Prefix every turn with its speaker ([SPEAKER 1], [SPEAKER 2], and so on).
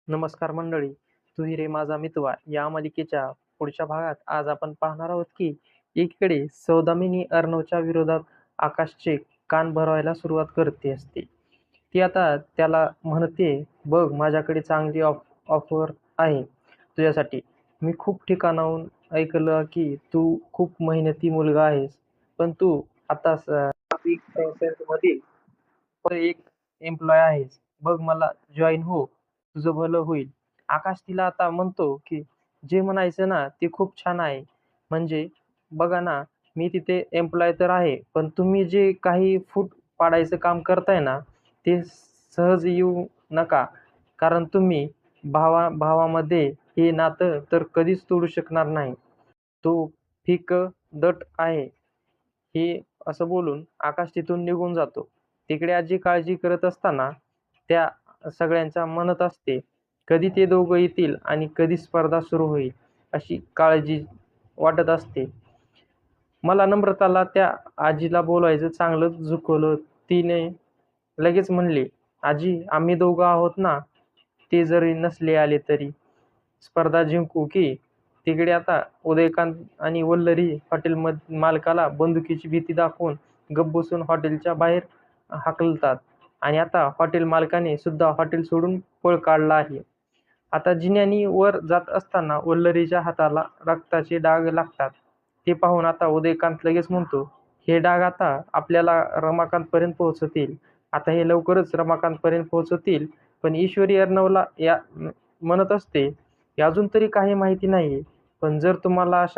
[SPEAKER 1] नमस्कार मंडळी, तू रे माझा मितवा या मालिकेच्या पुढच्या भागात आज आपण पाहणार आहोत की एकीकडे सौदामिनी अर्णवच्या विरोधात आकाशचे कान भरवायला सुरुवात करते असते. ती आता त्याला म्हणते, बघ माझ्याकडे चांगली ऑफर आहे तुझ्यासाठी. मी खूप ठिकाणाहून ऐकलं की तू खूप मेहनती मुलगा आहेस, पण तू आता मधील एक एम्प्लॉय आहेस. बघ मला जॉईन हो, तुझं भलं होईल. आकाश तिला आता म्हणतो, की जे म्हणायचं ना ते खूप छान आहे. म्हणजे बघा ना, मी तिथे एम्प्लॉय तर आहे, पण तुम्ही जे काही फूट पाडायचं काम करताय ना, ते सहज येऊ नका. कारण तुम्ही भावामध्ये हे नातं तर कधीच तोडू शकणार नाही. तो फिकं दट आहे. हे असं बोलून आकाश तिथून निघून जातो. तिकडे आजी काळजी करत असताना त्या सगळ्यांच्या मनात असते, कधी ते दोघं येतील आणि कधी स्पर्धा सुरू होईल, अशी काळजी वाटत असते. मला नम्रताला त्या आजीला बोलवायचं चांगलं झुकवलं. तिने लगेच म्हणली, आजी आम्ही दोघं आहोत ना, ते जरी नसले आले तरी स्पर्धा जिंकू की. तिकडे आता उदयकांत आणि वल्लरी हॉटेल मालकाला बंदुकीची भीती दाखवून गप्प बसून हॉटेलच्या बाहेर हाकलतात आणि आता हॉटेल मालकाने सुद्धा हॉटेल सोडून पळ काढला आहे. आता जिन्यानी वर जात असताना वल्लरीच्या हाताला रक्ताचे डाग लागतात. ते पाहून आता उदयकांत लगेच म्हणतो, हे डाग आता आपल्याला रमाकांतपर्यंत पोहोचतील. आता हे लवकरच रमाकांतपर्यंत पोहोचतील. पण ईश्वरी अर्णवला म्हणत असते, अजून तरी काही माहिती नाहीये. पण जर तुम्हाला अशा